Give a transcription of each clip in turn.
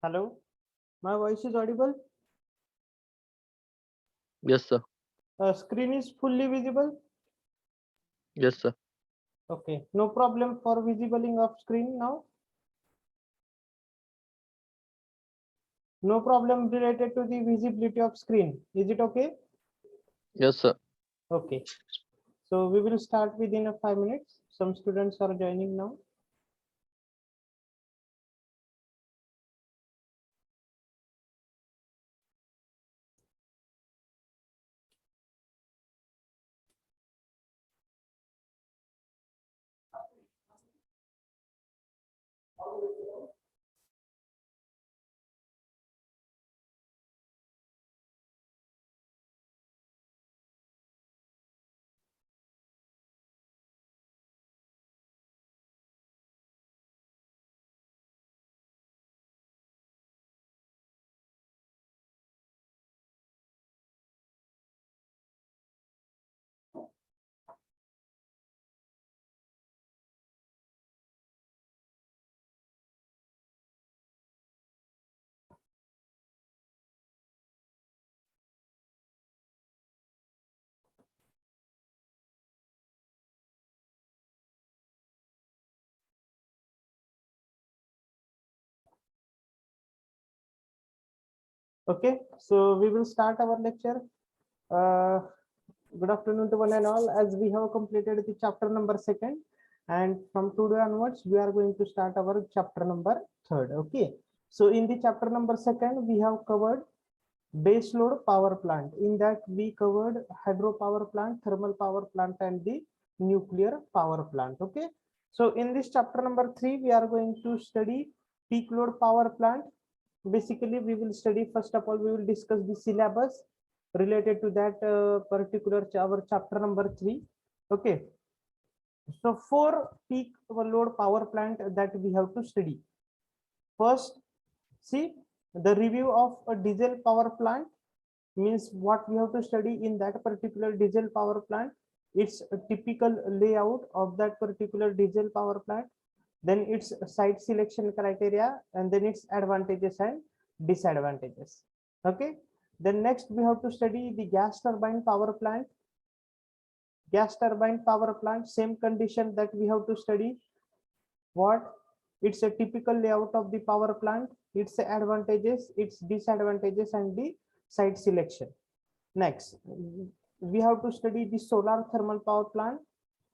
Hello, my voice is audible. Yes, sir. Screen is fully visible. Yes, sir. Okay, no problem for visibling of screen now. No problem related to the visibility of screen. Is it okay? Yes, sir. Okay. So we will start within 5 minutes. Some students are joining now. Okay, so we will start our lecture. Uh, Good afternoon to one and all. As we have completed the chapter number 2nd, and from today onwards, we are going to start our chapter number 3rd. Okay, so in the chapter number 2nd, we have covered base load power plant. In that, we covered hydropower plant, thermal power plant, and the nuclear power plant. Okay, so in this chapter number 3, we are going to study peak load power plant. Basically, we will study, first of all, we will discuss the syllabus related to that particular our chapter number 3. Okay, so 4 peak load power plant that we have to study. First, see the review of a diesel power plant, means what we have to study in that particular diesel power plant. It's a typical layout of that particular diesel power plant, then its site selection criteria, and then its advantages and disadvantages. Okay, then next we have to study the gas turbine power plant. Gas turbine power plant, same condition that we have to study. What? It's a typical layout of the power plant, its advantages, its disadvantages, and the site selection. Next, we have to study the solar thermal power plant.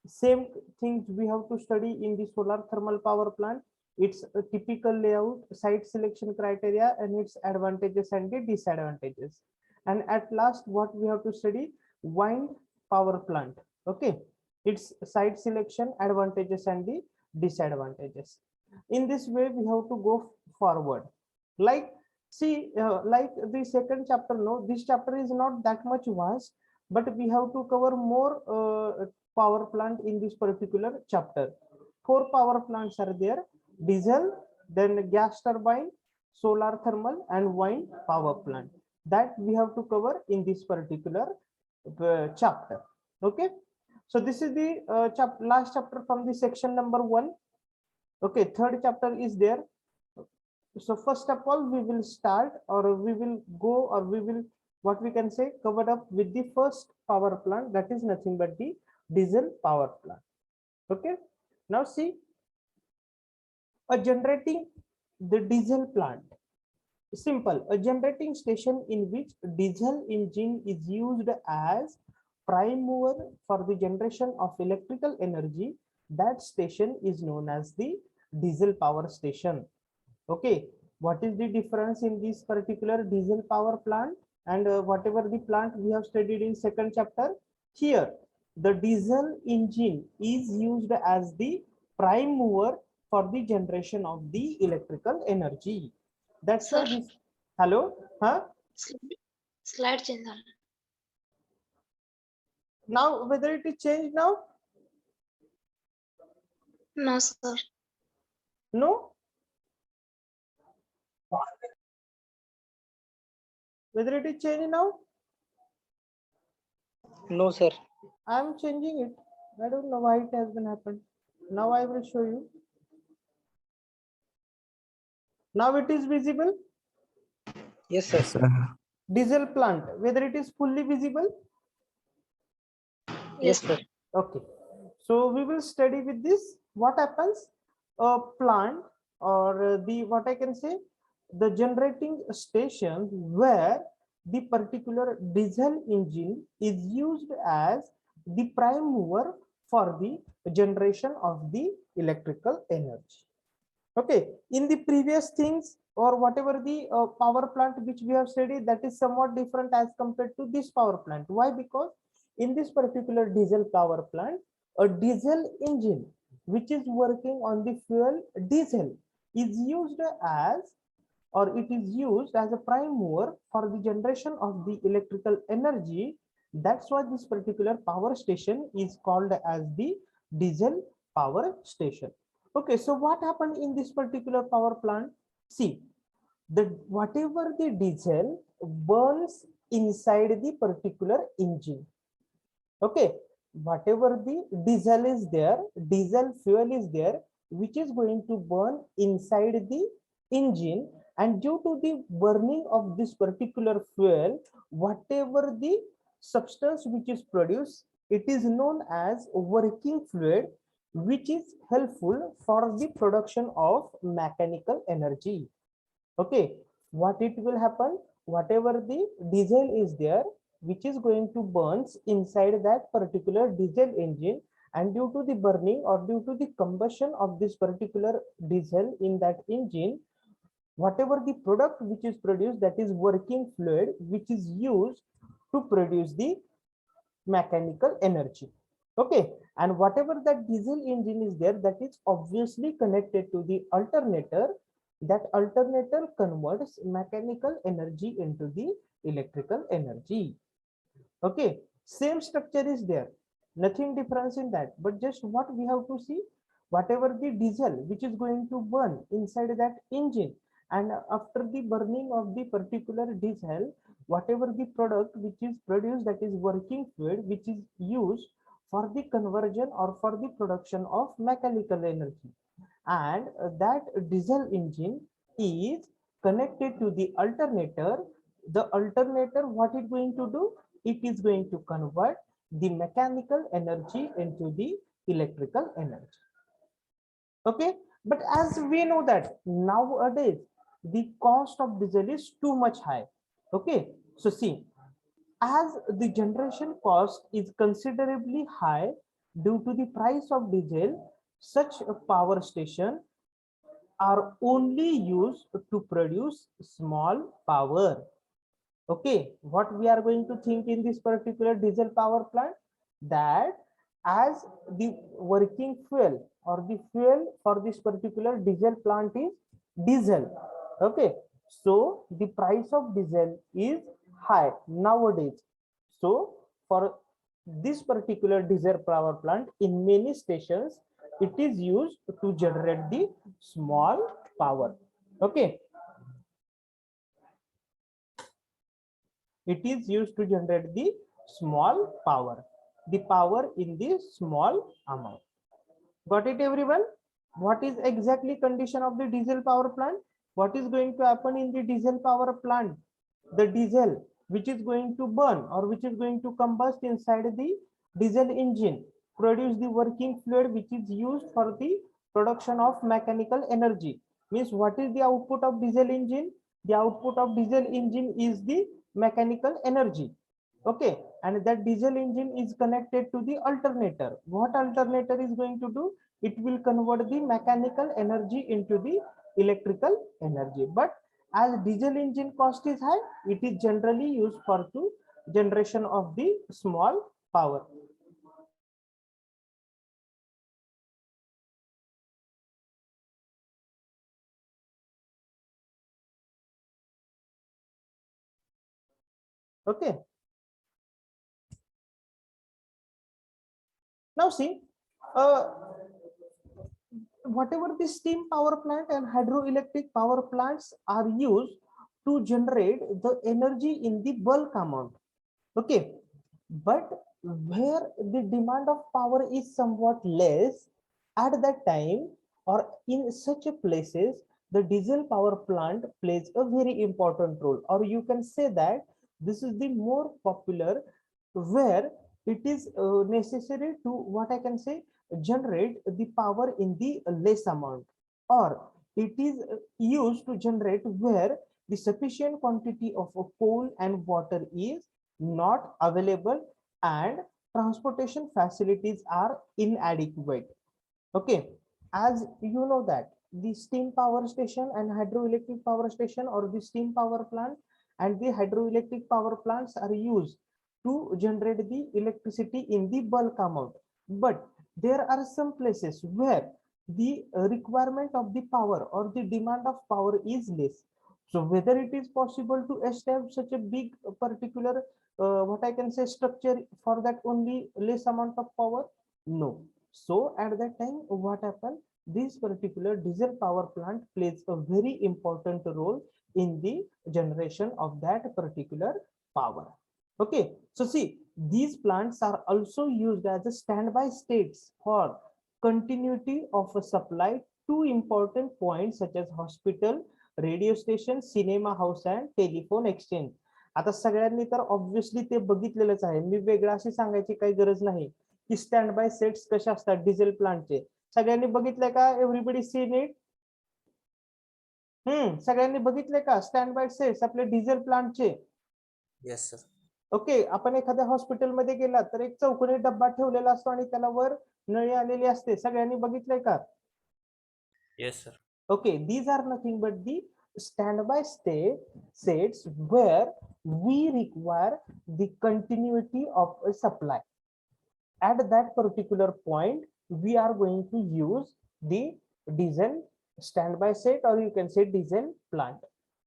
Same things we have to study in the solar thermal power plant. It's a typical layout, site selection criteria, and its advantages and the disadvantages. And at last, what we have to study? Wind power plant. Okay, its site selection, advantages, and the disadvantages. In this way, we have to go forward. Like, see, like the second chapter, no, this chapter is not that much vast, but we have to cover more power plant in this particular chapter. 4 power plants are there: diesel, then gas turbine, solar thermal, and wind power plant. That we have to cover in this particular chapter. Okay, so this is the last chapter from the section number 1. Okay, third chapter is there. So first of all, we will start, or we will go, or we will, what we can say, covered up with the first power plant, that is nothing but the diesel power plant. Okay, now see, a generating the diesel plant. Simple, a generating station in which diesel engine is used as prime mover for the generation of electrical energy. That station is known as the diesel power station. Okay, what is the difference in this particular diesel power plant and whatever the plant we have studied in second chapter? Here, the diesel engine is used as the prime mover for the generation of the electrical energy. That's why this. Hello, huh? Slide change. Now, whether it is changed now? No, sir. No. Whether it is changed now? No, sir. I'm changing it. I don't know why it has been happened. Now I will show you. Now it is visible. Yes, sir. Diesel plant, whether it is fully visible. Yes, Yes. sir. Okay, so we will study with this. What happens? A plant or the what I can say, the generating station where the particular diesel engine is used as the prime mover for the generation of the electrical energy. Okay, in the previous things or whatever the power plant which we have studied, that is somewhat different as compared to this power plant. Why? Because in this particular diesel power plant, a diesel engine which is working on the fuel diesel is used as, or it is used as a prime mover for the generation of the electrical energy. That's why this particular power station is called as the diesel power station. Okay, so what happened in this particular power plant? See, the whatever the diesel burns inside the particular engine. Okay, whatever the diesel is there, diesel fuel is there, which is going to burn inside the engine, and due to the burning of this particular fuel, whatever the substance which is produced, it is known as working fluid, which is helpful for the production of mechanical energy. Okay, what it will happen, whatever the diesel is there which is going to burns inside that particular diesel engine, and due to the burning or due to the combustion of this particular diesel in that engine, whatever the product which is produced, that is working fluid, which is used to produce the mechanical energy. Okay, and whatever that diesel engine is there, that is obviously connected to the alternator. That alternator converts mechanical energy into the electrical energy. Okay, same structure is there, nothing difference in that, but just what we have to see, whatever the diesel which is going to burn inside that engine, and after the burning of the particular diesel, whatever the product which is produced, that is working fluid, which is used for the conversion or for the production of mechanical energy, and that diesel engine is connected to the alternator. The alternator, what it going to do, it is going to convert the mechanical energy into the electrical energy. Okay, but as we know that nowadays the cost of diesel is too much high. Okay, so see, as the generation cost is considerably high due to the price of diesel, such a power station are only used to produce small power. Okay, what we are going to think in this particular diesel power plant, that as the working fuel or the fuel for this particular diesel plant is diesel. Okay, so the price of diesel is high nowadays. So for this particular diesel power plant, in many stations it is used to generate the small power. Okay, it is used to generate the small power, the power in the small amount. Got it, everyone? What is exactly condition of the diesel power plant? What is going to happen in the diesel power plant? The diesel which is going to burn or which is going to combust inside the diesel engine produce the working fluid which is used for the production of mechanical energy. Means what is the output of diesel engine? The output of diesel engine is the mechanical energy. Okay, and that diesel engine is connected to the alternator. What alternator is going to do? It will convert the mechanical energy into the electrical energy. But as diesel engine cost is high, it is generally used for the generation of the small power. Okay, now see, whatever the steam power plant and hydroelectric power plants are used to generate the energy in the bulk amount. Okay, but where the demand of power is somewhat less at that time, or in such a places, the diesel power plant plays a very important role, or you can say that this is the more popular, where it is necessary to, what I can say, generate the power in the less amount, or it is used to generate where the sufficient quantity of coal and water is not available and transportation facilities are inadequate. Okay, as you know that the steam power station and hydroelectric power station, or the steam power plant and the hydroelectric power plants, are used to generate the electricity in the bulk amount, but there are some places where the requirement of the power or the demand of power is less. So whether it is possible to establish such a big particular what I can say structure for that only less amount of power? No. So at that time, what happened? This particular diesel power plant plays a very important role in the generation of that particular power. Okay, so see, these plants are also used as a standby states for continuity of a supply to important points such as hospital, radio station, cinema house and telephone exchange. आता सगळ्यांनी तर obviously ते बघितलेलंच आहे, मी वेगळं अशी सांगायची काही गरज नाही की स्टँड बाय सेट्स कसे असतात डिझेल प्लांटचे. सगळ्यांनी बघितलंय का? Everybody seen it. सगळ्यांनी बघितले का स्टँड बाय सेट्स आपले डिझेल प्लांटचे? Yes sir. ओके, आपण एखाद्या हॉस्पिटलमध्ये गेला तर एक चौकोनी डब्बा ठेवलेला असतो आणि त्याला वर नळी आलेली असते. सगळ्यांनी बघितलंय का? Yes sir. Okay, these are nothing but the standby sets where we require the continuity of a supply. At that particular point, we are going to use the diesel standby set, or you can say diesel plant.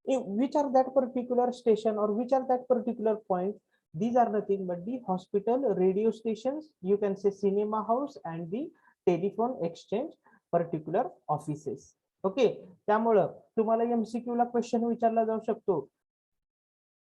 Which are that particular station, or which are that particular point? These are nothing but the hospital, radio stations, you can say cinema house, and the telephone exchange particular offices. Okay, त्यामुळं तुम्हाला MCQ ला question विचारला जाऊ शकतो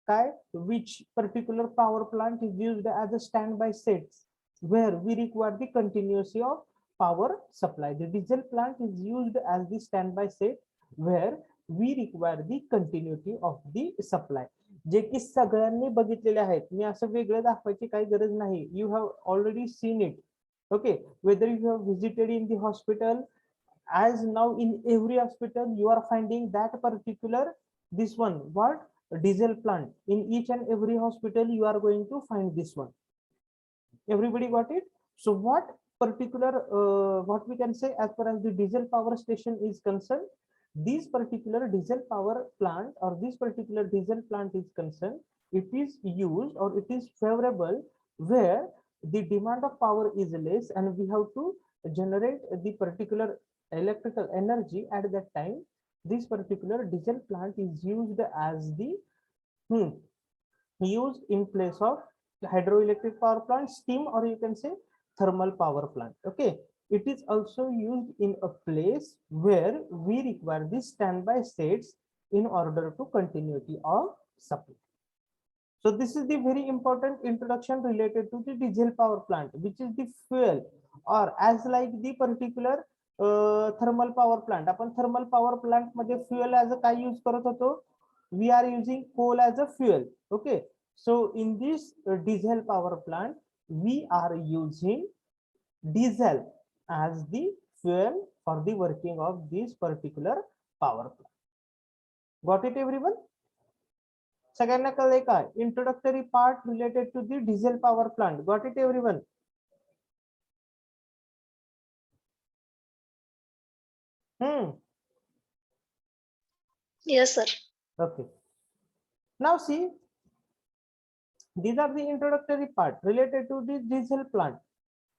काय? Which particular power plant is used as a stand by sets where we require the continuity of power supply. The diesel plant is used as the stand by set where we require the continuity of the supply. जे की सगळ्यांनी बघितलेले आहेत, मी असं वेगळं दाखवायची काही गरज नाही. You have already seen it. Okay, whether you have visited in the hospital, as now in every hospital you are finding that particular this one, what, diesel plant. In each and every hospital you are going to find this one. Everybody got it? So what particular what we can say as far as the diesel power station is concerned, this particular diesel power plant or this particular diesel plant is concerned, it is used or it is favorable where the demand of power is less and we have to generate the particular electrical energy. At that time, this particular diesel plant is used as the used in place of hydroelectric power plant, steam, or you can say thermal power plant. Okay, it is also used in a place where we require the standby states in order to continuity of supply. So this is the very important introduction related to the diesel power plant, which is the fuel, or as like the particular thermal power plant. आपण thermal power plant मध्ये fuel as a काय use करत होतो? We are using coal as a fuel. Okay, so in this diesel power plant we are using diesel as the fuel for the working of this particular power plant. Got it everyone? सगळ्यांना कळले का? Introductory part related to the diesel power plant. Got it everyone? Yes, sir. Okay. Now see, these are the introductory part related to the diesel plant.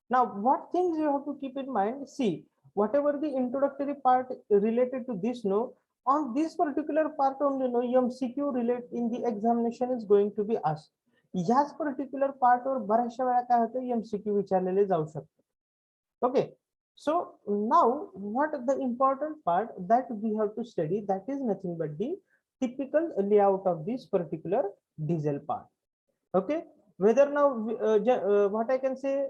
Now, what things you have to keep in mind? See, whatever the introductory part related to this, no, on this particular part only, no, MCQ relate in the examination is going to be asked. याच particular part वर बऱ्याचशा वेळा काय होतं, MCQ विचारलेले जाऊ शकते. Okay. So now what the important part that we have to study, that is nothing but the typical layout of this particular diesel part. Okay, Whether now what I can say,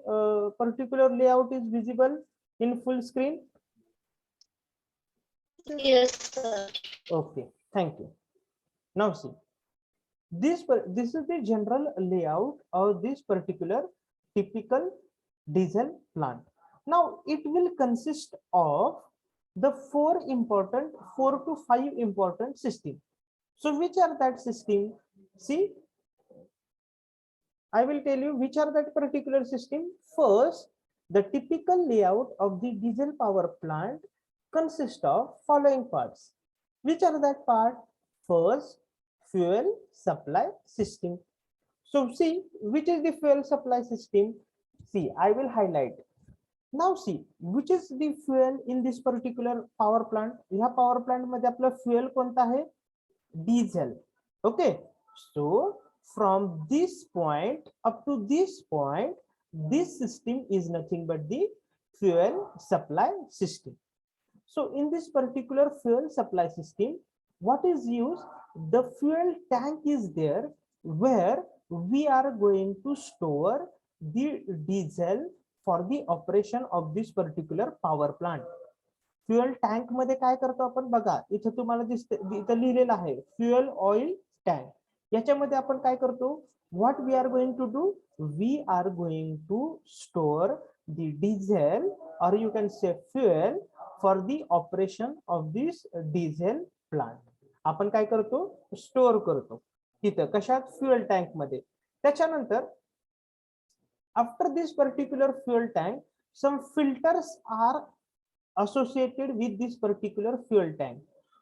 particular layout is visible in full screen. Yes, sir. Okay, thank you. Now see, this is the general layout of this particular typical diesel plant. Now it will consist of the four to five important system. So which are that system? See, I will tell you which are that particular system. First, the typical layout of the diesel power plant consists of following parts. Which are that part? First, fuel supply system. So see, which is the fuel supply system? See, I will highlight. Now see, which is the fuel in this particular power plant? ह्या power plant मध्ये आपला fuel कोणता आहे? Diesel. Okay, so from this point up to this point, this system is nothing but the fuel supply system. So in this particular fuel supply system, what is used? The fuel tank is there where we are going to store the diesel for the operation of this particular power plant. Fuel tank मध्ये काय करतो आपण बघा, इथे तुम्हाला दिसतं, इथं लिहिलेलं आहे फ्युएल ऑइल टँक. याच्यामध्ये आपण काय करतो? What we are going to do? We are going to store the diesel or you can say fuel for the operation of this diesel plant. आपण काय करतो? स्टोअर करतो तिथं कशात? फ्युएल टँक मध्ये. त्याच्यानंतर after this particular fuel tank, some filters are associated with this particular fuel tank.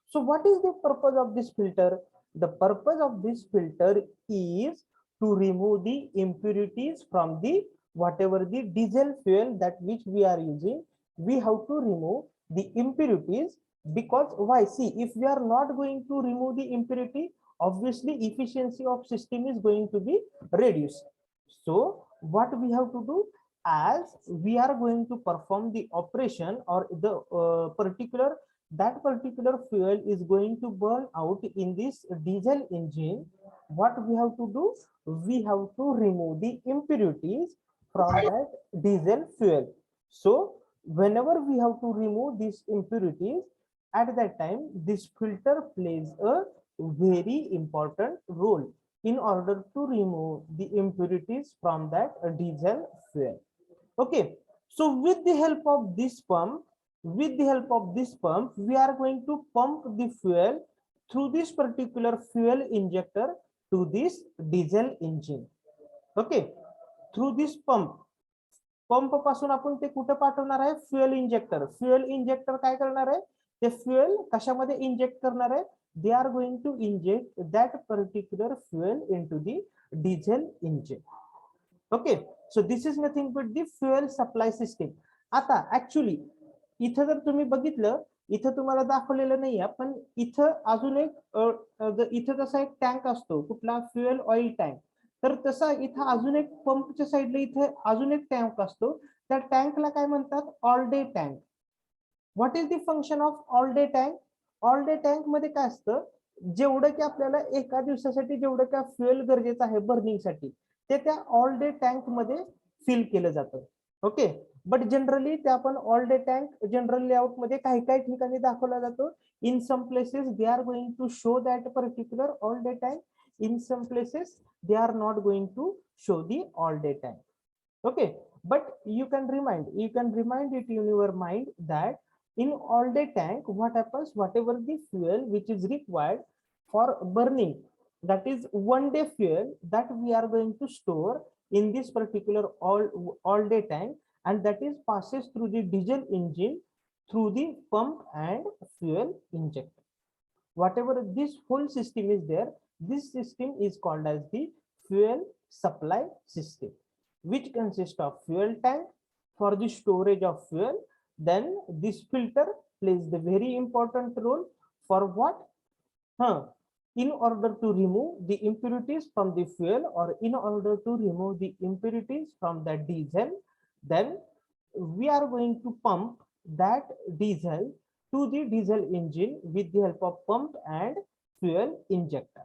So what is the purpose of this filter? The purpose of this filter is to remove the impurities from the whatever the diesel fuel that which we are using. We have to remove the impurities, because why? See, if we are not going to remove the impurity, obviously efficiency of system is going to be reduced. So what we have to do, as we are going to perform the operation or the particular fuel is going to burn out in this diesel engine, what we have to do? We have to remove the impurities from that diesel fuel. So whenever we have to remove these impurities, at that time this filter plays a very important role in order to remove the impurities from that diesel fuel. Okay, so with the help of this pump, we are going to pump the fuel through this particular fuel injector to this diesel engine. Okay, through this pump पासून आपण ते कुठे पाठवणार आहे? Fuel injector. Fuel injector काय करणार आहे? ते फ्युएल कशामध्ये इंजेक्ट करणार आहे? they are going to inject that particular fuel into the diesel engine. Okay, so this is nothing but the fuel supply system. आता ऍक्च्युअली इथं जर तुम्ही बघितलं, इथं तुम्हाला दाखवलेलं नाहीये, पण इथं अजून एक इथं जसा एक टँक असतो कुठला? Fuel oil tank. तर तसा इथं अजून एक पंपच्या साईडला इथं अजून एक टँक असतो. त्या टँकला काय म्हणतात? All day tank. What is the function of all day tank? All day tank मध्ये काय असतं? जेवढं की आपल्याला एका दिवसासाठी जेवढं काय फ्युएल गरजेचं आहे बर्निंगसाठी, ते त्या ऑल डे टँक मध्ये फिल केलं जातं. ओके, बट जनरली ते आपण all day tank general layout मध्ये काही काही ठिकाणी दाखवला जातो. In some places they are going to show that particular all day tank. In some places they are not going to show the all day tank. Okay, but you can remind it in your mind that in all day tank what happens? Whatever the fuel which is required for burning, that is one day fuel that we are going to store in this particular all day tank, and that is passes through the diesel engine through the pump and fuel injector. Whatever this whole system is there, this system is called as the fuel supply system, which consists of fuel tank for the storage of fuel. Then this filter plays the very important role for what? In order to remove the impurities from the fuel, or in order to remove the impurities from the diesel, then we are going to pump that diesel to the diesel engine with the help of pump and fuel injector.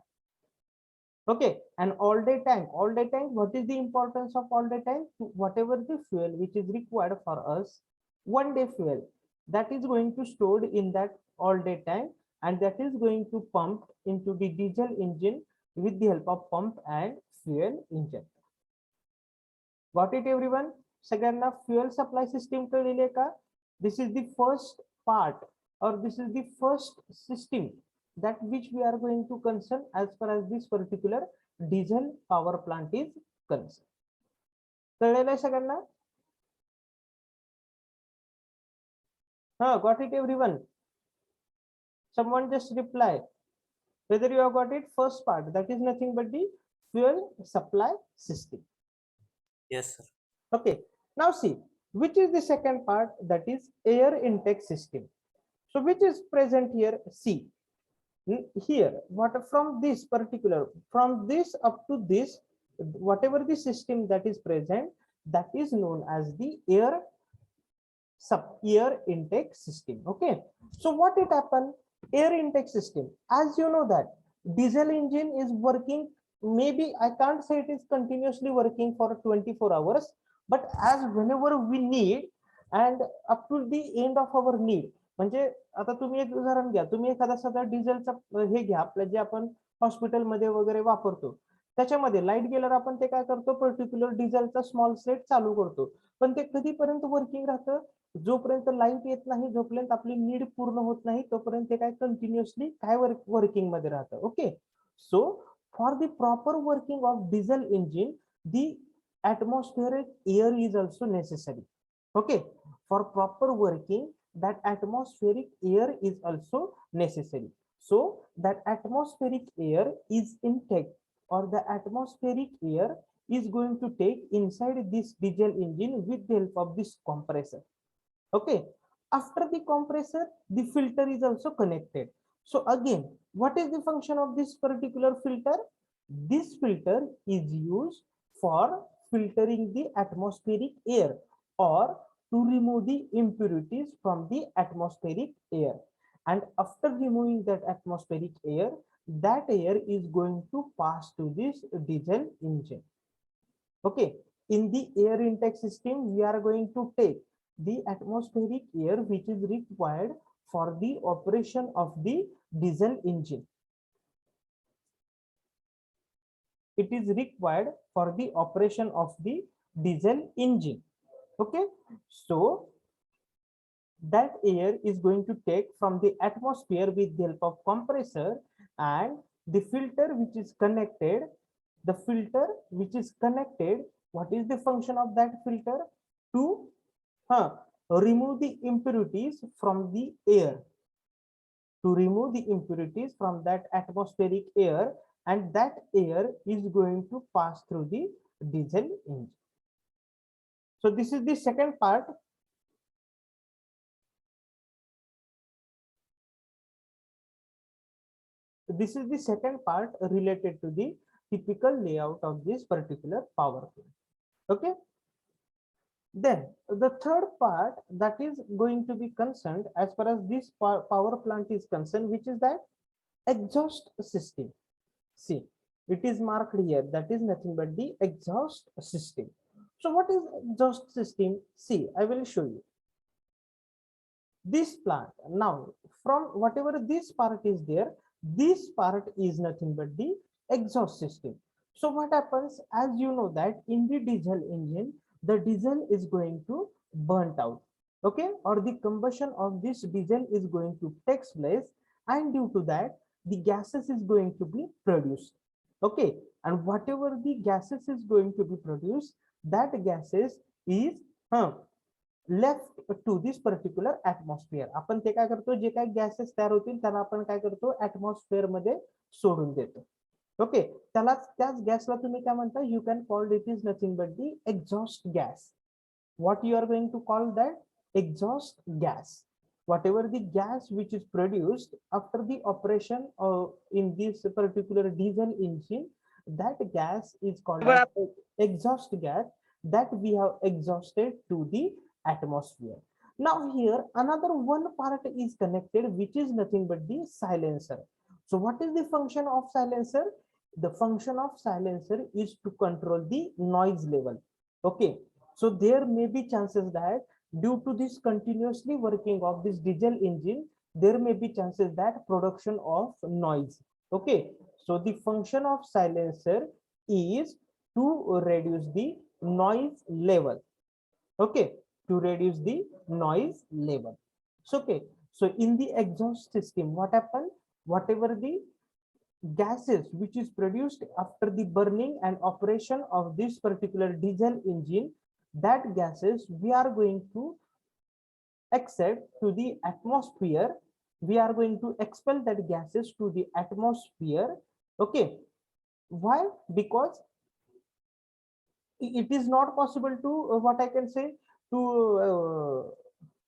Okay, and all day tank. All day tank, what is the importance of all day tank? Whatever the fuel which is required for us, 1 day fuel, that is going to stored in that all day tank, and that is going to pump into the diesel engine with the help of pump and fuel injector. Got it everyone? सगळ्यांना fuel supply system कळलेली आहे का? This is the first part, or this is the first system that which we are going to concern as far as this particular diesel power plant is concerned. कळलेलं आहे सगळ्यांना? Got it everyone? Someone just reply whether you have got it. First part, that is nothing but the fuel supply system. Yes, sir. Okay, now see, which is the second part, that is air intake system. So which is present here? See here, what from this particular, from this up to this, whatever the system that is present, that is known as the air intake system. Okay, so what it happen? Air intake system, as you know that diesel engine is working, maybe I can't say it is continuously working for 24 hours, but as whenever we need and up to the end of our need. म्हणजे आता तुम्ही एक उदाहरण घ्या, तुम्ही एखादा साधा डिझेलचा हे घ्या, आपलं जे आपण हॉस्पिटलमध्ये वगैरे वापरतो, त्याच्यामध्ये लाईट गेल्यावर आपण ते काय करतो, पर्टिक्युलर डिझेलचा स्मॉल सेट चालू करतो, पण ते कधीपर्यंत वर्किंग राहतं? जोपर्यंत लाईट येत नाही, जोपर्यंत आपली नीड पूर्ण होत नाही, तोपर्यंत ते काय कंटिन्युअसली काय वर्किंग मध्ये राहतं. Okay, so for the proper working of diesel engine, the atmospheric air is also necessary. Okay, for proper working, that atmospheric air is also necessary. So that atmospheric air is intake, or the atmospheric air is going to take inside this diesel engine with the help of this compressor. Okay, after the compressor, the filter is also connected. So again, what is the function of this particular filter? This filter is used for filtering the atmospheric air, or to remove the impurities from the atmospheric air. And after removing that atmospheric air, that air is going to pass to this diesel engine. Okay, in the air intake system, we are going to take the atmospheric air which is required for the operation of the diesel engine. It is required for the operation of the diesel engine. Okay, so that air is going to take from the atmosphere with the help of compressor, and the filter which is connected, what is the function of that filter? To remove the impurities from the air, to remove the impurities from that atmospheric air, and that air is going to pass through the diesel engine. So this is the second part. This is the second part related to the typical layout of this particular power plant. Okay, then the third part that is going to be concerned as far as this power plant is concerned, which is that exhaust system. See, it is marked here, that is nothing but the exhaust system. So what is exhaust system? See, I will show you this plant. Now from whatever this part is there, this part is nothing but the exhaust system. So what happens, as you know that in the diesel engine, the diesel is going to burnt out. Okay, or the combustion of this diesel is going to take place, and due to that the gases is going to be produced. Okay, and whatever the gases is going to be produced, that gases is left to this particular atmosphere. आपण ते काय करतो, जे काही gases तयार होतील त्याला आपण काय करतो, atmosphere मध्ये सोडून देतो. ओके, त्याच गॅसला तुम्ही काय म्हणता, you can call it is nothing but the exhaust gas. What you are going to call that? Exhaust gas. Whatever the gas which is produced after the operation in this particular diesel engine, that gas is called as exhaust gas, that we have exhausted to the atmosphere. Now here another one part is connected, which is nothing but the silencer. So what is the function of silencer? the function of silencer is to control the noise level. Okay, so there may be chances that due to this continuously working of this diesel engine, there may be chances that production of noise. Okay, so the function of silencer is to reduce the noise level. Okay, to reduce the noise level. So okay, so in the exhaust system, what happened? Whatever the gases which is produced after the burning and operation of this particular diesel engine, that gases we are going to accept to the atmosphere. We are going to expel that gases to the atmosphere. Okay, why? Because it is not possible to what I can say, to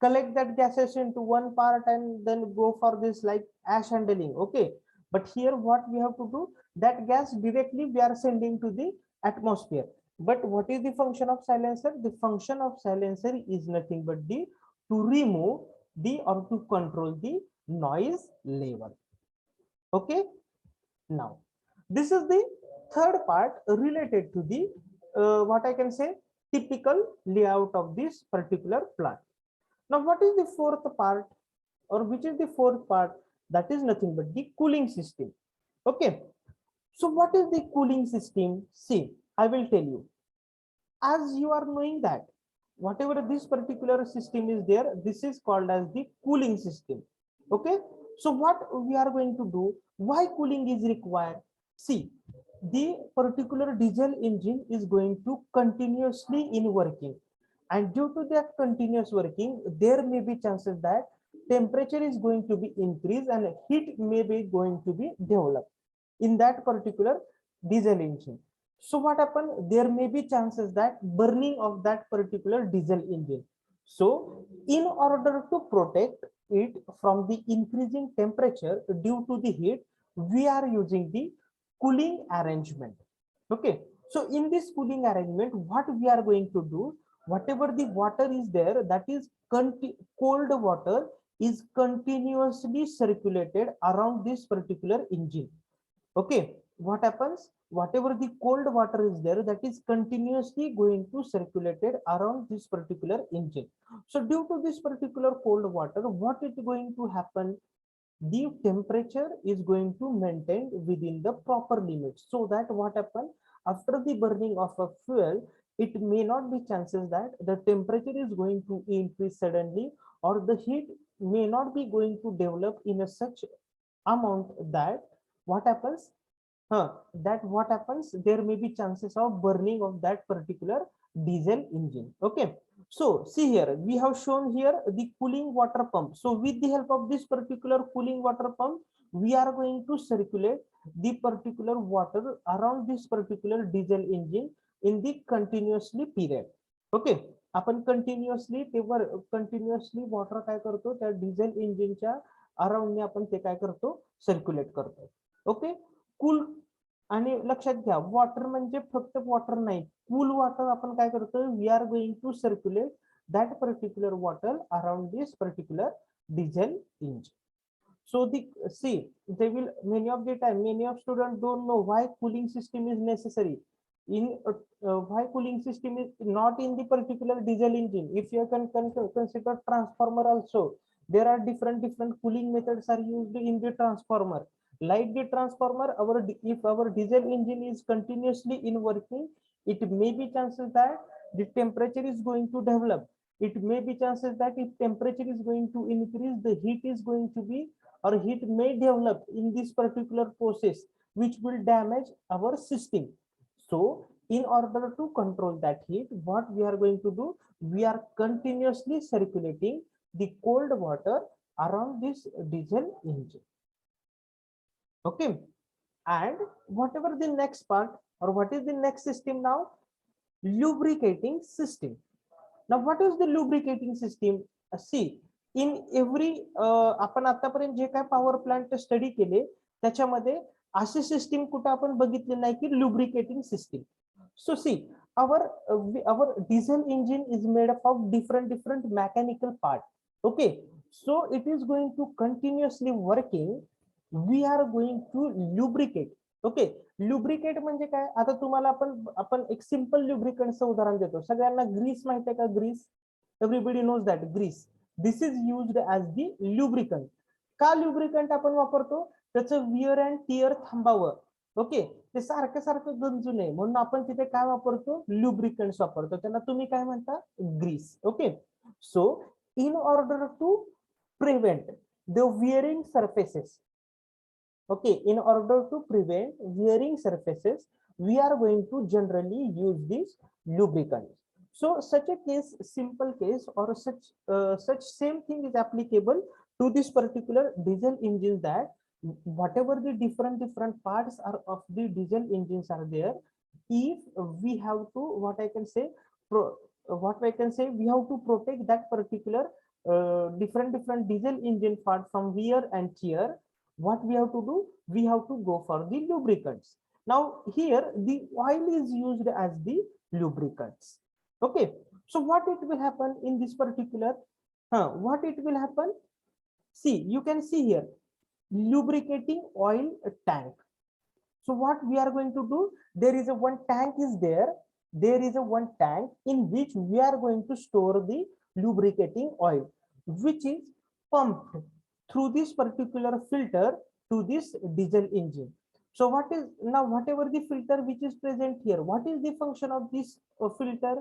collect that gases into one part and then go for this like ash handling. Okay, but here what we have to do, that gas directly we are sending to the atmosphere. But what is the function of silencer? The function of silencer is nothing but the to remove the or to control the noise level. Okay, now this is the third part related to the what I can say, typical layout of this particular plant. Now what is the fourth part, or which is the fourth part? That is nothing but the cooling system. Okay, so what is the cooling system? See, I will tell you. As you are knowing that whatever this particular system is there, this is called as the cooling system. Okay, so what we are going to do, why cooling is required? See, the particular diesel engine is going to continuously in working, and due to that continuous working, there may be chances that temperature is going to be increased and heat may be going to be developed in that particular diesel engine. So what happened? There may be chances that burning of that particular diesel engine. So in order to protect it from the increasing temperature due to the heat, we are using the cooling arrangement. Okay, so in this cooling arrangement, what we are going to do, whatever the water is there, that is cold water is continuously circulated around this particular engine. Okay, what happens? Whatever the cold water is there, that is continuously going to circulated around this particular engine. So due to this particular cold water, what is going to happen? The temperature is going to maintain within the proper limits, so that what happen, after the burning of a fuel, it may not be chances that the temperature is going to increase suddenly, or the heat may not be going to develop in a such amount that what happens, that what happens, there may be chances of burning of that particular diesel engine. Okay, so see here, we have shown here the cooling water pump. So with the help of this particular cooling water pump, we are going to circulate the particular water around this particular diesel engine in the continuously period. Okay, आपण continuously तेव्हा continuously water काय करतो, त्या diesel इंजिनच्या अराउंडने आपण ते काय करतो, circulate करतो. Okay, cool. आणि लक्षात घ्या, वॉटर म्हणजे फक्त वॉटर नाही, कूल वॉटर आपण काय करतो, we are going to circulate that particular water around this particular diesel engine. So the see, they will many of the time, many of students don't know why cooling system is necessary. In why cooling system is not in the particular diesel engine. If you can consider transformer also, there are different cooling methods are used in the transformer. Like the transformer, if our diesel engine is continuously in working, it may be chances that the temperature is going to develop. It may be chances that if temperature is going to increase, the heat is going to be, or heat may develop in this particular process, which will damage our system. So in order to control that heat, what we are going to do, we are continuously circulating the cold water around this diesel engine. Okay, and whatever the next part, or what is the next system now, lubricating system. Now what is the lubricating system? See, in every आपण आतापर्यंत जे काय power plant study केले, त्याच्यामध्ये अशी system कुठे आपण बघितली नाही की lubricating system. So see, our diesel engine is made up of different mechanical parts. Okay, so it is going to continuously working, we are going to lubricate. Okay, lubricate म्हणजे काय, आता तुम्हाला आपण एक सिंपल लुब्रिकंटचं उदाहरण देतो. सगळ्यांना ग्रीस माहित आहे का? Grease, everybody knows that grease. This is used as the lubricant. का लुब्रिकंट आपण वापरतो? त्याचं विअर अँड टिअर थांबावं. ओके, ते सारखं सारखं गंजू नये म्हणून आपण तिथे काय वापरतो? लुब्रिकंट्स वापरतो. त्यांना तुम्ही काय म्हणता? Grease. Okay, so in order to prevent the wearing surfaces, okay, in order to prevent wearing surfaces, we are going to generally use this lubricant. So such a case, simple case, or such same thing is applicable to this particular diesel engine, that whatever the different parts are of the diesel engines are there, if we have to, what I can say, we have to protect that particular different diesel engine part from wear and tear. What we have to do? We have to go for the lubricants. Now here the oil is used as the lubricants. Okay, so what it will happen in this particular, what it will happen? See, you can see here, lubricating oil tank. So what we are going to do? There is a one tank is there. There is a one tank in which we are going to store the lubricating oil, which is pumped through this particular filter to this diesel engine. So what is now, whatever the filter which is present here, what is the function of this filter?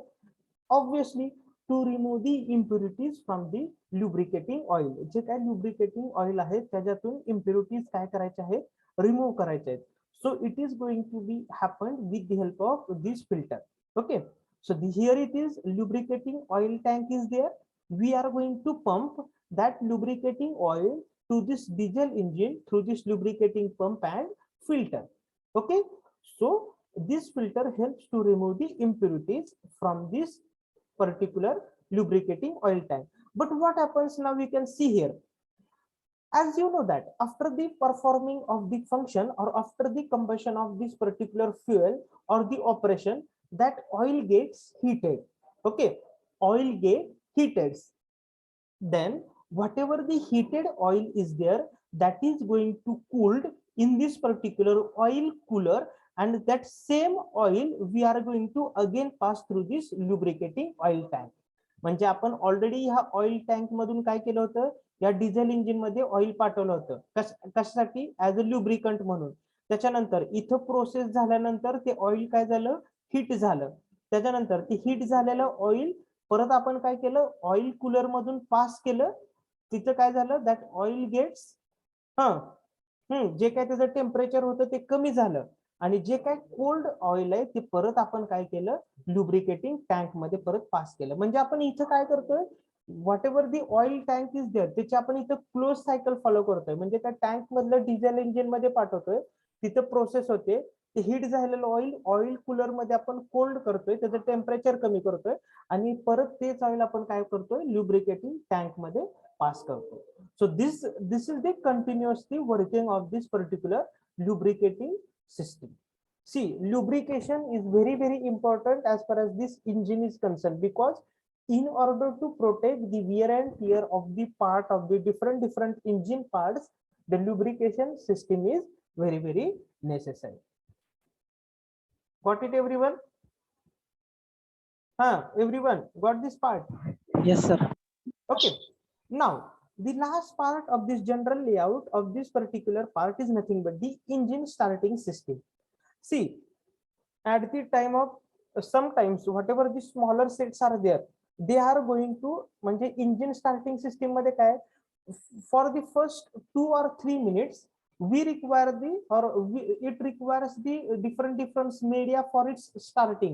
Obviously to remove the impurities from the lubricating oil. जे काय lubricating oil आहे त्याच्यातून impurities काय करायचे आहेत? Remove करायचे आहेत. So it is going to be happened with the help of this filter. Okay, so here it is, lubricating oil tank is there. We are going to pump that lubricating oil to this diesel engine through this lubricating pump and filter. Okay, so this filter helps to remove the impurities from this particular lubricating oil tank. But what happens now? We can see here, as you know that after the performing of the function or after the combustion of this particular fuel or the operation, that oil gets heated. Okay, oil get heated. Then whatever the heated oil is there, that is going to cooled in this particular oil cooler, and that same oil we are going to again pass through this lubricating oil tank. म्हणजे आपण already ह्या oil tank मधून काय केलं होतं? या diesel engine मध्ये oil पाठवलं होतं. कशासाठी? ऍज अ ल्युब्रिकंट म्हणून. त्याच्यानंतर इथं प्रोसेस झाल्यानंतर ते ऑइल काय झालं? हिट झालं. त्याच्यानंतर ते हिट झालेलं ऑइल परत आपण काय केलं? ऑइल कूलर मधून पास केलं. तिथं काय झालं? दॅट ऑइल गेट्स, जे काय त्याचं टेम्परेचर होतं ते कमी झालं, आणि जे काय कोल्ड ऑइल आहे ते परत आपण काय केलं? लुब्रिकेटिंग टँक मध्ये परत पास केलं. म्हणजे आपण इथं काय करतोय? Whatever the oil tank is there, त्याची आपण इथं क्लोज सायकल फॉलो करतोय. म्हणजे त्या टँक मधलं डिझेल इंजिन मध्ये पाठवतोय, तिथं प्रोसेस होते, ते हिट झालेलं ऑइल ऑइल कूलर मध्ये आपण कोल्ड करतोय, त्याचं टेम्परेचर कमी करतोय, आणि परत तेच ऑइल आपण काय करतोय? लुब्रिकेटिंग टँक मध्ये पास करतो. So this is the continuously working of this particular lubricating system. See, lubrication is very important as far as this engine is concerned, because in order to protect the wear and tear of the part of the different engine parts, the lubrication system is very necessary. Got it, everyone? Everyone got this part? Yes, sir. Okay, now the last part of this general layout of this particular part is nothing but the engine starting system. See, at the time of sometimes whatever the smaller sets are there, they are going to, म्हणजे engine starting system मध्ये काय, for the first 2 or 3 minutes we require the, or it requires the different media for its starting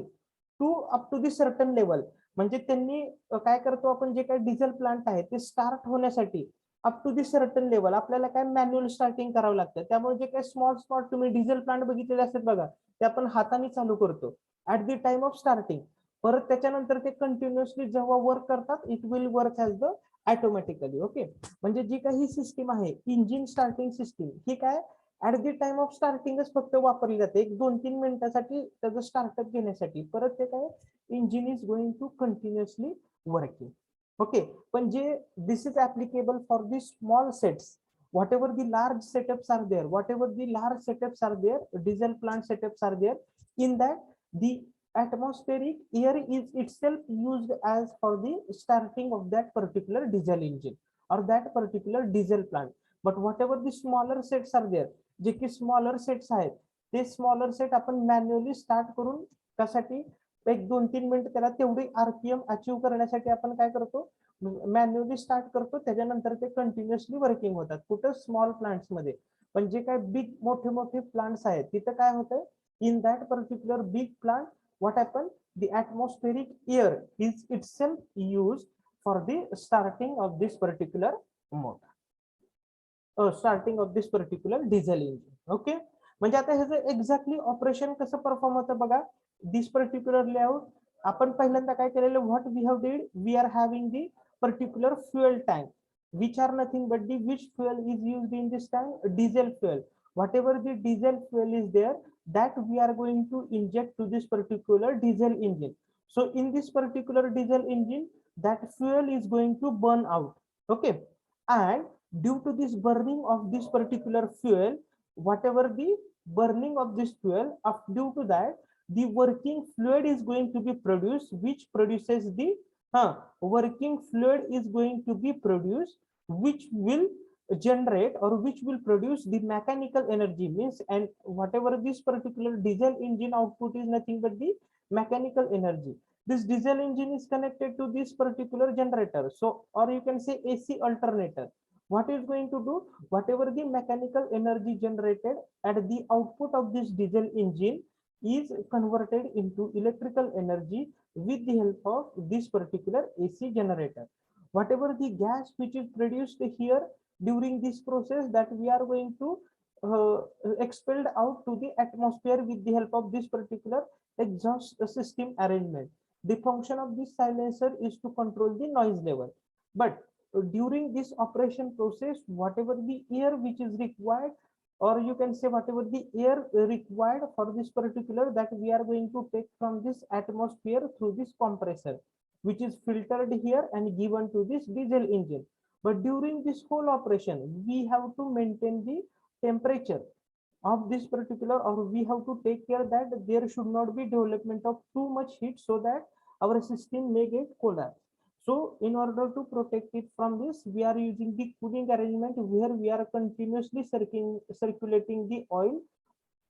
to up to the certain level. म्हणजे त्यांनी काय करतो आपण, जे काही diesel plant आहे ते स्टार्ट होण्यासाठी up to the certain level आपल्याला काय मॅन्युअल स्टार्टिंग करावं लागतं. त्यामुळे जे काही स्मॉल तुम्ही डिझेल प्लांट बघितलेले असतात बघा, ते आपण हाताने चालू करतो at the time of starting. परत त्याच्यानंतर ते कंटिन्युअसली जेव्हा वर्क करतात, it will work as the automatically. Okay, म्हणजे जी काही सिस्टीम आहे इंजिन स्टार्टिंग सिस्टीम, ही काय ऍट द टाइम ऑफ स्टार्टिंगच फक्त वापरली जाते, 1-2-3 मिनिटासाठी त्याचं स्टार्टअप घेण्यासाठी. परत ते काय, engine is going to continuously working. Okay, पण जे this is applicable for the small sets, whatever the large setups are there, diesel plant setups are there, in that the atmospheric air is itself used as for the starting of that particular diesel engine or that particular diesel plant. But whatever the smaller sets are there, जे की smaller sets आहेत, ते smaller set आपण manually start करून त्यासाठी एक 2-3 minute त्याला तेवढी RPM achieve करण्यासाठी आपण काय करतो, मॅन्युअली स्टार्ट करतो, त्याच्यानंतर ते कंटिन्युअसली वर्किंग होतात कुठं स्मॉल प्लांट्स मध्ये. पण जे काय बिग मोठे मोठे प्लांट्स आहेत तिथं काय होतंय, in that particular big plant what happened, the atmospheric air is itself used for the starting of this particular motor, starting of this particular diesel engine. Okay, म्हणजे आता ह्याचं एक्झॅक्टली ऑपरेशन कसं परफॉर्म होतं बघा. दिस पर्टिक्युलर लेआउट आपण पहिल्यांदा काय केलेलं, what we have did, we are having the particular fuel tank which are nothing but the which fuel is used in this tank, diesel fuel. Whatever the diesel fuel is there, that we are going to inject to this particular diesel engine. So in this particular diesel engine, that fuel is going to burn out. Okay, and due to this burning of this particular fuel, whatever the burning of this fuel, due to that the working fluid is going to be produced, which produces the working fluid is going to be produced, which will generate or which will produce the mechanical energy, means, and whatever this particular diesel engine output is nothing but the mechanical energy. This diesel engine is connected to this particular generator, so, or you can say AC alternator. What is going to do, whatever the mechanical energy generated at the output of this diesel engine is converted into electrical energy with the help of this particular AC generator. Whatever the gas which is produced here during this process, that we are going to expelled out to the atmosphere with the help of this particular exhaust system arrangement. The function of this silencer is to control the noise level. But during this operation process, whatever the air which is required, or you can say whatever the air required for this particular, that we are going to take from this atmosphere through this compressor, which is filtered here and given to this diesel engine. But during this whole operation, we have to maintain the temperature of this particular, or we have to take care that there should not be development of too much heat, so that our system may get collapse. So in order to protect it from this, we are using the cooling arrangement, where we are continuously circulating the oil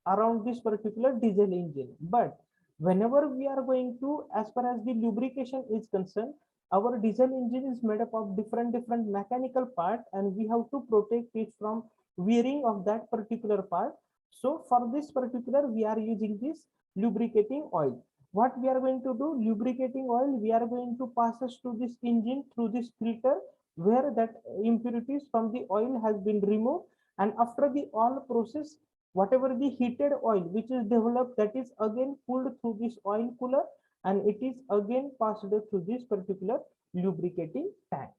around this particular diesel engine. But whenever we are going to, as far as the lubrication is concerned, our diesel engine is made up of different mechanical parts, and we have to protect it from wearing of that particular part. So for this particular, we are using this lubricating oil. What we are going to do, lubricating oil, we are going to pass us to this engine through this filter, where that impurities from the oil has been removed, and after the all process, whatever the heated oil which is developed, that is again pulled through this oil cooler, and it is again passed through this particular lubricating tank.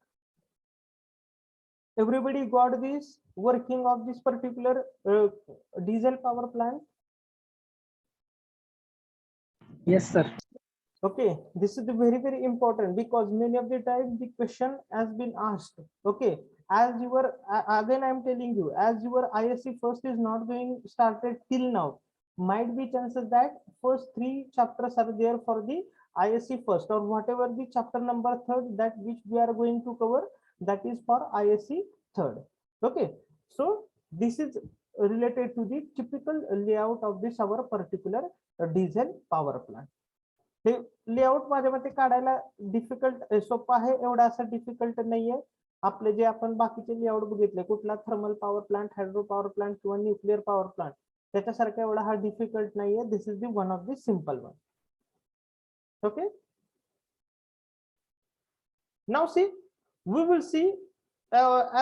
Everybody got this working of this particular diesel power plant? Yes, sir. Okay, this is the very important, because many of the times the question has been asked. Okay, as you were again I am telling you, as your ISC first is not going started till now, might be chances that first 3 chapters are there for the ISC first, or whatever the chapter number 3rd that which we are going to cover, that is for ISC 3rd. Okay, so this is related to the typical layout of this our particular diesel power plant. Hey layout माझ्या मते काढायला difficult सोपं आहे, एवढा असं difficult नाहीये. आपले जे आपण बाकीचे लेआउट बघितले, कुठला thermal power plant, hydro power plant किंवा न्यूक्लिअर पॉवर प्लांट, त्याच्यासारखा एवढा हा डिफिकल्ट नाहीये. This is the one of the simple one. Okay, now see we will see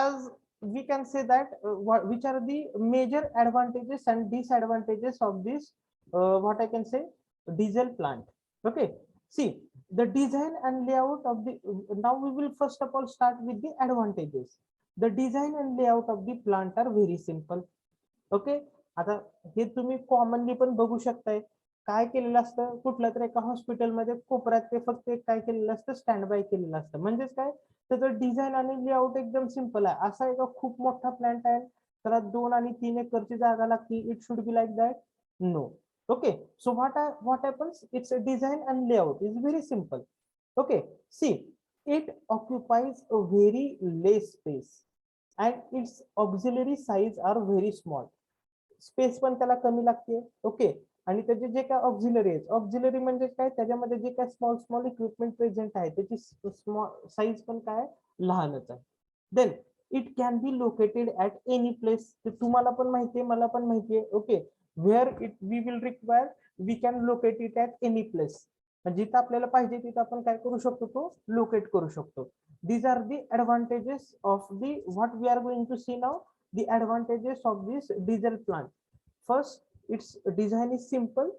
as we can say that which are the major advantages and disadvantages of this what I can say diesel plant. Okay, see the design and layout of the, now we will first of all start with the advantages. The design and layout of the plant are very simple. Okay, आता हे तुम्ही commonly पण बघू शकताय काय केलेलं असतं, कुठल्या तरी एका हॉस्पिटलमध्ये कोपऱ्यात ते फक्त एक काय केलेलं असतं, स्टँड बाय केलेलं असतं. म्हणजेच काय, त्याचं डिझाईन आणि लेआउट एकदम सिम्पल आहे. असा एका खूप मोठा प्लांट आहे, त्याला 2 आणि 3 एकरची जागा लागते. It should be like that? No. Okay, so what happens, its a design and layout is very simple. Okay, see, it occupies a very less space and its auxiliary size are very small. Space पण त्याला कमी लागते. Okay, आणि त्याचे जे काय auxiliary आहेत, auxiliary म्हणजे काय, त्याच्यामध्ये जे काय स्मॉल स्मॉल इक्विपमेंट प्रेझेंट आहे त्याची स्मॉल साईज पण काय लहानच आहे. Then it can be located at any place. तुम्हाला पण माहितीये, मला पण माहितीये. Okay, where it we will require, we can locate it at any place. जिथं आपल्याला पाहिजे तिथं आपण काय करू शकतो, तो लोकेट करू शकतो. These are the advantages of the what we are going to see now. The advantages of this diesel plant. First, its design is simple.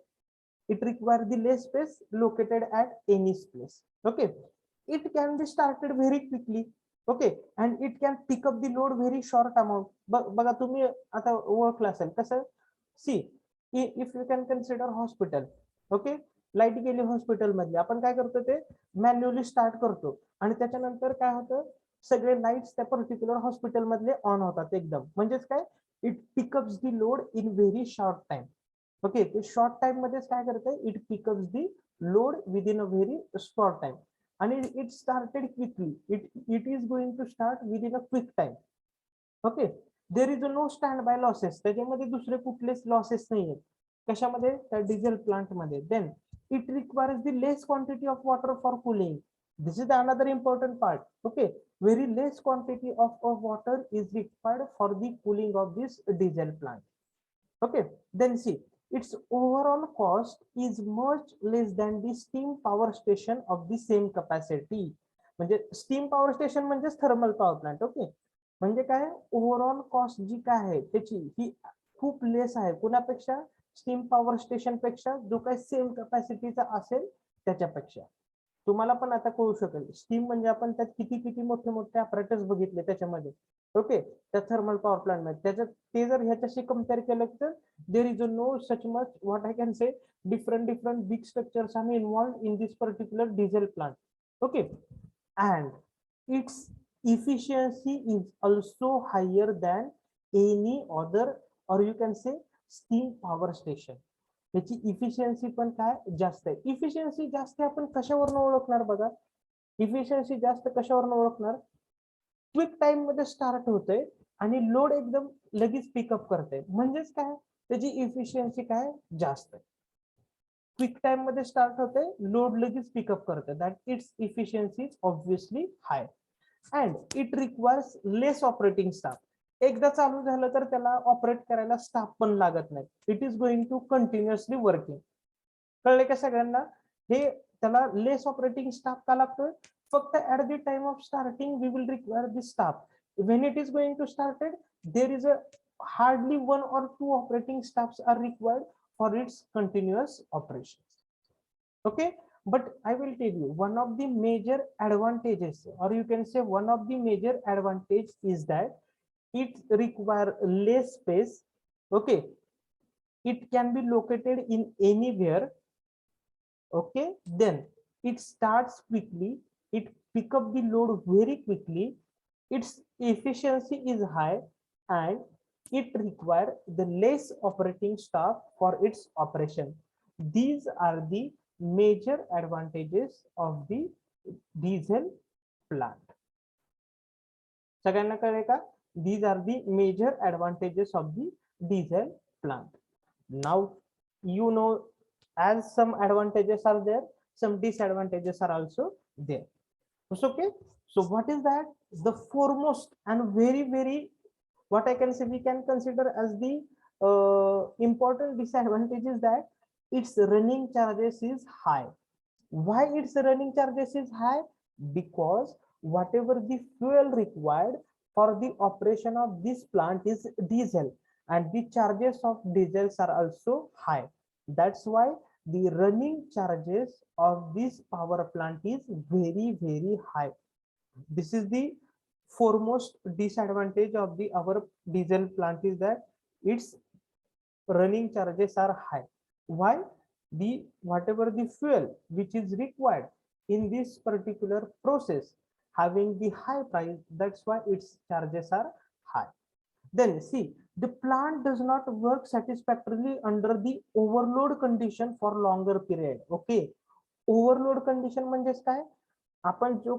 It requires the less space, located at any place. Okay, it can be started very quickly. Okay, and it can pick up the load very short amount. बघा तुम्ही आता ओळखलं असेल कसं. See, if you can consider hospital. Okay, light गेली hospital मधली, आपण काय करतो, ते मॅन्युअली स्टार्ट करतो आणि त्याच्यानंतर काय होतं, सगळे लाईट्स त्या पर्टिक्युलर हॉस्पिटल मधले ऑन होतात एकदम. म्हणजेच काय, it pickups the load in very short time. Okay, ते शॉर्ट टाइम मध्येच काय करते, it pickups the load within a very short time. आणि it started quickly, it is going to start within a quick time. Okay, there is no stand by losses. त्याच्यामध्ये दुसरे कुठलेच losses नाही आहेत. कशामध्ये, त्या diesel plant मध्ये. Then it requires the less quantity of water for cooling. This is the another important part. Okay, very less quantity of water is required for the cooling of this diesel plant. Okay, then see, its overall cost is much less than the steam power station of the same capacity. म्हणजे steam power station म्हणजे thermal power plant. Okay, म्हणजे काय, overall cost जी काय आहे त्याची ही खूप less आहे. कुणापेक्षा, steam power station पेक्षा, जो काही सेम कॅपॅसिटीचा असेल त्याच्यापेक्षा. तुम्हाला पण आता कळू शकेल, स्टीम म्हणजे आपण त्यात किती किती मोठे मोठे अपॅरेटस बघितले त्याच्यामध्ये. ओके, त्या थर्मल पॉवर प्लांट मध्ये त्याच्यात ते जर ह्याच्याशी कम्पेअर केलं तर there is no such much what I can say, different big structures are involved in this particular diesel plant. Okay, and its efficiency is also higher than any other, or you can say steam power station. त्याची efficiency पण काय जास्त आहे. Efficiency जास्त आपण कशावरून ओळखणार बघा, efficiency जास्त कशावरून ओळखणार, क्विक टाइम मध्ये स्टार्ट होते आणि लोड एकदम लगेच पिकअप करते. म्हणजेच काय, त्याची इफिशियन्सी काय जास्त आहे. क्विक टाइम मध्ये स्टार्ट होते, लोड लगेच पिकअप करते, that it's efficiency is obviously hi. And it requires less operating staff. एकदा चालू झालं तर त्याला ऑपरेट करायला स्टाफ पण लागत नाही. It is going to continuously working. कळले का सगळ्यांना? हे त्याला लेस ऑपरेटिंग स्टाफ का लागतोय, फक्त at the time of starting we will require the staff. When it is going to started, there is a hardly 1 or 2 operating staffs are required for its continuous operation. Okay, but I will tell you one of the major advantages, or you can say one of the major advantage is that it require less space. Okay, it can be located in anywhere. Okay, then it starts quickly, it pick up the load very quickly, its efficiency is high, and it require the less operating staff for its operation. These are the major advantages of the diesel plant. सगळ्यांना कळले का? These are the major advantages of the diesel plant. Now you know, as some advantages are there, some disadvantages are also there. It's okay. So what is that? The foremost and very what I can say, we can consider as the important disadvantage is that its running charges is high. Why its running charges is high? Because whatever the fuel required for the operation of this plant is diesel, and the charges of diesels are also high. That's why the running charges of this power plant is very high. This is the foremost disadvantage of the our diesel plant, is that its running charges are high. Why? the whatever the fuel which is required in this particular process having the high price, that's why its charges are high. Then see, the plant does not work satisfactorily under the overload condition for longer period. Okay, overload condition म्हणजेच काय, आपण जो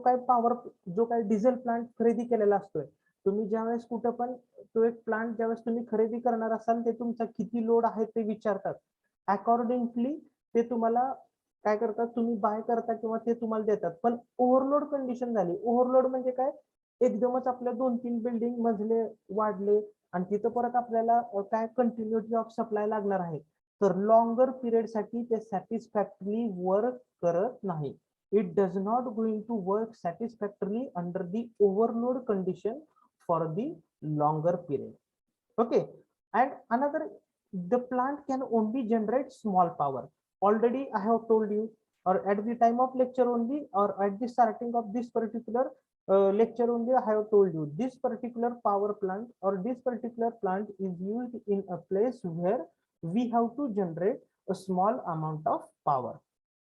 काय diesel plant खरेदी केलेला असतोय, तुम्ही ज्यावेळेस कुठं पण तो एक प्लांट ज्यावेळेस तुम्ही खरेदी करणार असाल ते तुमचा किती लोड आहे ते विचारतात. अकॉर्डिंगली ते तुम्हाला काय करतात, तुम्ही बाय करता किंवा ते तुम्हाला देतात. पण ओव्हरलोड कंडिशन झाली, ओव्हरलोड म्हणजे काय, एकदमच आपल्या 2-3 बिल्डिंग मजले वाढले आणि तिथं परत आपल्याला काय कंटिन्युटी ऑफ सप्लाय लागणार आहे, तर लॉंगर पिरियड साठी ते सॅटिस्फॅक्टरी वर्क करत नाही. It does not going to work satisfactorily under the overload condition for the longer period. Okay, and another, the plant can only generate small power. Already I have told you, or at the time of lecture only, or at the starting of this particular lecture only, I have told you this particular power plant or this particular plant is used in a place where we have to generate a small amount of power.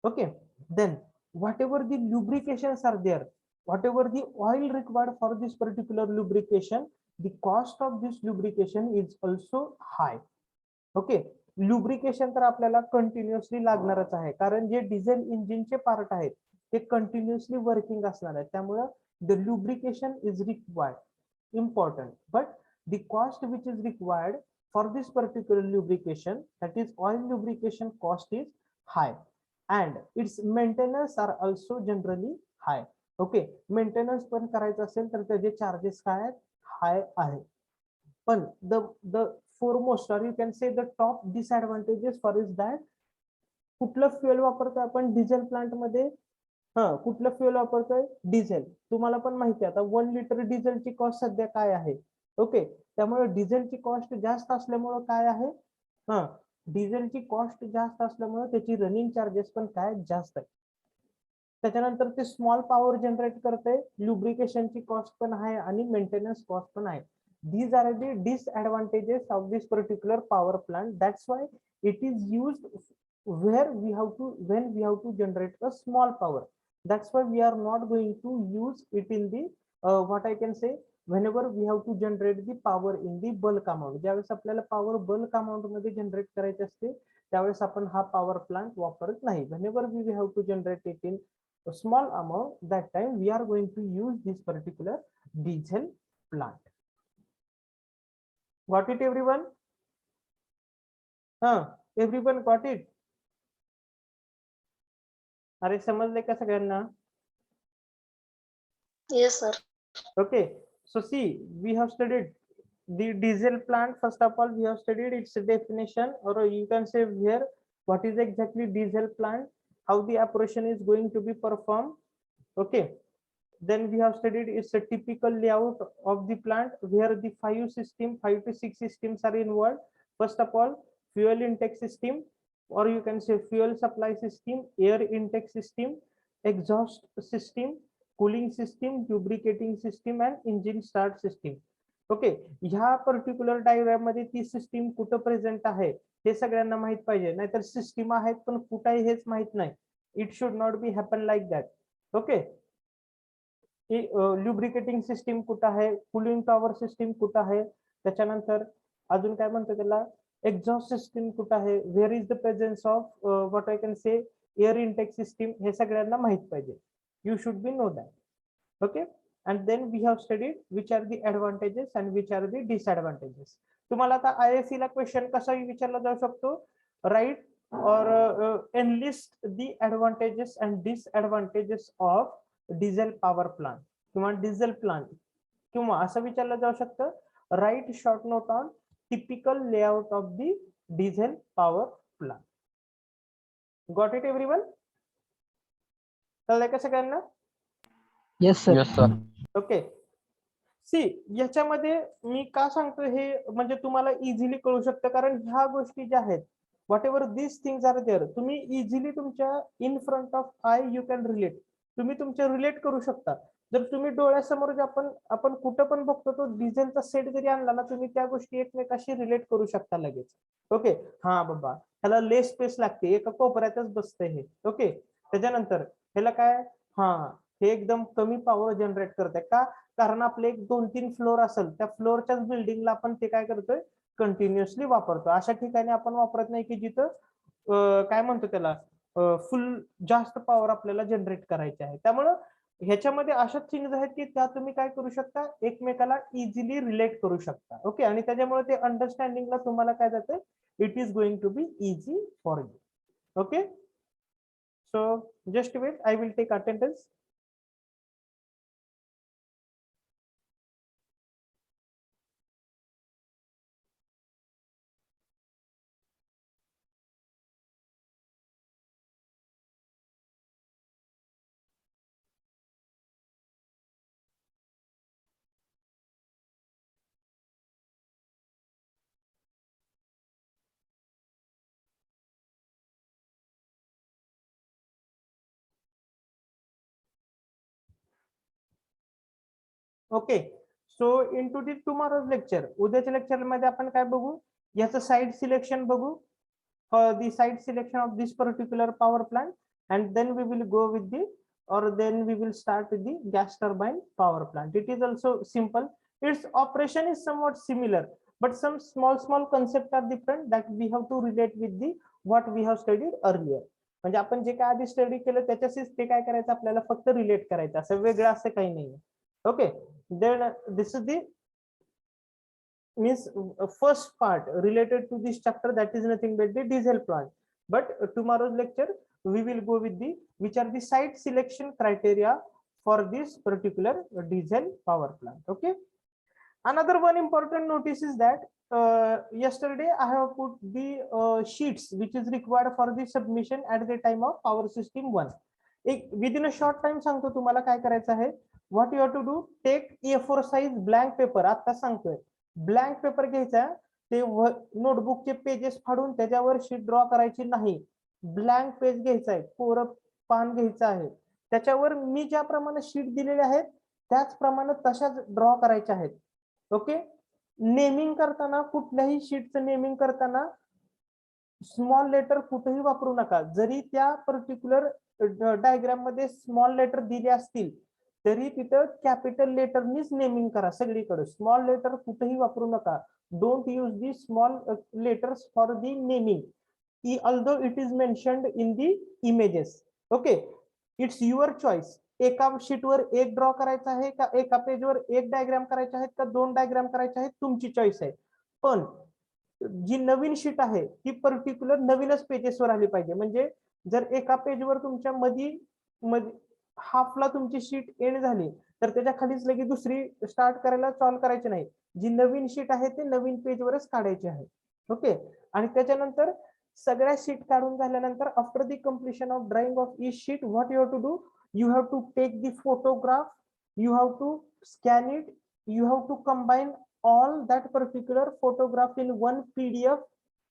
Okay, then whatever the lubrications are there, whatever the oil required for this particular lubrication, the cost of this lubrication is also high. Okay, lubrication तर आपल्याला continuously लागणारच आहे, कारण जे diesel इंजिनचे part आहेत ते continuously working असणार आहे, त्यामुळे the lubrication is required, important, but the cost which is required for this particular lubrication, that is oil lubrication cost, is high and its maintenance are also generally high. Okay, maintenance पण करायचं असेल तर त्याचे charges काय आहेत, हाय आहे. पण the foremost, or you can say the top disadvantages for is that कुठलं फ्युएल वापरतोय आपण डिझेल प्लांट मध्ये, कुठलं फ्युएल वापरतोय, डिझेल. तुम्हाला पण माहिती आहे आता 1 लिटर डिझेलची कॉस्ट सध्या काय आहे. ओके, त्यामुळे डिझेलची कॉस्ट जास्त असल्यामुळे काय आहे, डिझेलची कॉस्ट जास्त असल्यामुळे त्याची रनिंग चार्जेस पण काय जास्त आहे. त्याच्यानंतर ते स्मॉल पॉवर जनरेट करते, लुब्रिकेशनची कॉस्ट पण आहे आणि मेंटेनन्स कॉस्ट पण आहे. These are the disadvantages of this particular power plant. That's why it is used when we have to generate a small power. That's why we are not going to use it in the what I can say, whenever we have to generate the power in the bulk amount. ज्यावेळेस आपल्याला power bulk amount मध्ये generate करायची असते त्यावेळेस आपण हा power plant वापरत नाही. Whenever we have to generate it in a small amount, that time we are going to use this particular diesel plant. Got it everyone? Everyone got it? अरे समजले का सगळ्यांना? Yes, sir. Okay, so see, we have studied the diesel plant. First of all, we have studied its definition, or you can say here what is exactly diesel plant, how the operation is going to be performed. Okay, then we have studied its a typical layout of the plant where the 5 to 6 systems are involved. First of all, fuel intake system, or you can say fuel supply system, air intake system, exhaust system, cooling system, lubricating system and engine start system. Okay, ह्या particular diagram मध्ये ती system कुठं present आहे हे सगळ्यांना माहित पाहिजे, नाहीतर system आहेत पण कुठं आहे हेच माहित नाही. It should not be happen like that. Okay, lubricating system कुठं आहे, कूलिंग टॉवर सिस्टीम कुठं आहे, त्याच्यानंतर अजून काय म्हणतो त्याला, एक्झॉस्ट सिस्टीम कुठं आहे, where is the presence of what I can say air intake system, हे सगळ्यांना माहित पाहिजे. You should be know that. Okay, and then we have studied which are the advantages and which are the disadvantages. तुम्हाला आता ISC ला question कसा विचारला जाऊ शकतो, right or enlist the advantages and disadvantages of diesel power plant किंवा diesel plant, किंवा असं विचारलं जाऊ शकतं, right short note on typical layout of the diesel power plant. Got it everyone? कळलं का सगळ्यांना? Yes, sir. Yes, sir. Okay, see याच्यामध्ये मी का सांगतो हे म्हणजे तुम्हाला इझिली कळू शकतं, कारण ह्या गोष्टी ज्या आहेत, whatever this things are there, तुम्ही इझिली तुमच्या in front of eye you can relate, तुम्ही तुमच्या रिलेट करू शकता. जर तुम्ही डोळ्यासमोर जे आपण कुठं पण बघतो तो डिझाईनचा सेट जरी आणला ना, तुम्ही त्या गोष्टी एकमेकाशी रिलेट करू शकता लगेच. ओके, हा बाबा ह्याला लेस स्पेस लागते, एका कोपऱ्यातच बसतंय हे. ओके, त्याच्यानंतर ह्याला काय, हा हे एकदम कमी पॉवर जनरेट करते का, कारण आपले एक 2-3 फ्लोर असेल, त्या फ्लोअरच्याच बिल्डिंगला आपण ते काय करतोय, कंटिन्युअसली वापरतो. अशा ठिकाणी आपण वापरत नाही की जिथं काय म्हणतो त्याला फुल जास्त पॉवर आपल्याला जनरेट करायची आहे. त्यामुळं ह्याच्यामध्ये अशा थिंग्स आहेत की त्या तुम्ही काय करू शकता, एकमेकाला इझिली रिलेट करू शकता. ओके, आणि त्याच्यामुळे ते अंडरस्टँडिंगला तुम्हाला काय जातं, it is going to be easy for you. Okay, so just wait, I will take attendance. Okay, so in to the tomorrow's lecture, उद्याच्या लेक्चर मध्ये आपण काय बघू, याचं साइड सिलेक्शन बघू, the site selection of this particular power plant, and then we will go with the, or then we will start with the gas turbine power plant. It is also simple, its operation is somewhat similar, but some small concepts are different that we have to relate with the what we have studied earlier. म्हणजे आपण जे काय आधी study केलं त्याच्याशीच ते काय करायचं, आपल्याला फक्त रिलेट करायचं, असं वेगळं असं काही नाही. Okay, then this is the means first part related to this chapter, that is nothing but the diesel plant. But tomorrow's lecture we will go with the which are the site selection criteria for this particular diesel power plant. Okay, another one important notice is that yesterday I have put the sheets which is required for the submission at the time of power system 1. within a short time सांगतो तुम्हाला काय करायचं आहे, what you have to do, take A4 size blank paper. आता सांगतोय, blank paper घ्यायचा, ते नोटबुकचे pages फाडून त्याच्यावर शीट ड्रॉ करायची नाही. ब्लँक पेज घ्यायचा आहे, कोरं पान घ्यायचं आहे, त्याच्यावर मी ज्याप्रमाणे शीट दिलेले आहेत त्याचप्रमाणे तशाच ड्रॉ करायच्या आहेत. ओके, नेमिंग करताना कुठल्याही शीटचं नेमिंग करताना स्मॉल लेटर कुठेही वापरू नका. जरी त्या पर्टिक्युलर डायग्राम मध्ये स्मॉल लेटर दिले असतील तरी तिथं कॅपिटल लेटरनीच नेमिंग करा सगळीकडे. स्मॉल लेटर कुठेही वापरू नका. Don't use the small letters for the naming although it is mentioned in the images. Okay, it's your choice. एका शीटवर एक ड्रॉ करायचा आहे का एका पेजवर एक डायग्राम करायचे आहेत का 2 डायग्राम करायचे आहेत, तुमची चॉईस आहे. पण जी नवीन शीट आहे ती पर्टिक्युलर नवीनच पेजेसवर आली पाहिजे. म्हणजे जर एका पेजवर तुमच्या मध्ये हाफला तुमची शीट एंड झाली तर त्याच्या खालीच लगेच दुसरी स्टार्ट करायला सॉल्व करायची नाही. जी नवीन शीट आहे ते नवीन पेजवरच काढायची आहे. ओके, आणि त्याच्यानंतर सगळ्या शीट काढून झाल्यानंतर after the completion of drawing of each sheet what you have to do, you have to take the photograph, you have to scan it, you have to combine all that particular photograph in one PDF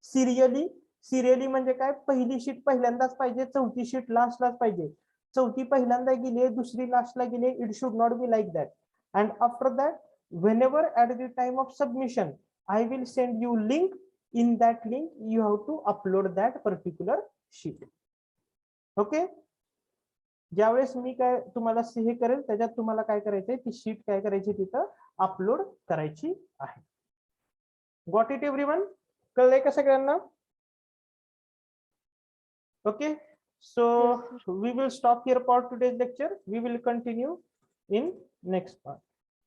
serially म्हणजे काय, पहिली sheet पहिल्यांदाच पाहिजे, चौथी sheet लास्टलाच पाहिजे. चौथी पहिल्यांदा गेली, दुसरी लास्टला गेली, it should not B like that. And after that whenever at the time of submission I will send you link. In that link you have to upload that particular sheet. Okay, ज्यावेळेस मी काय तुम्हाला हे करेल त्याच्यात तुम्हाला काय करायचंय, ती sheet काय करायची तिथं अपलोड करायची आहे. Got it everyone? कळलंय का सगळ्यांना? Okay, so we will stop here for today's lecture. We will continue in next part.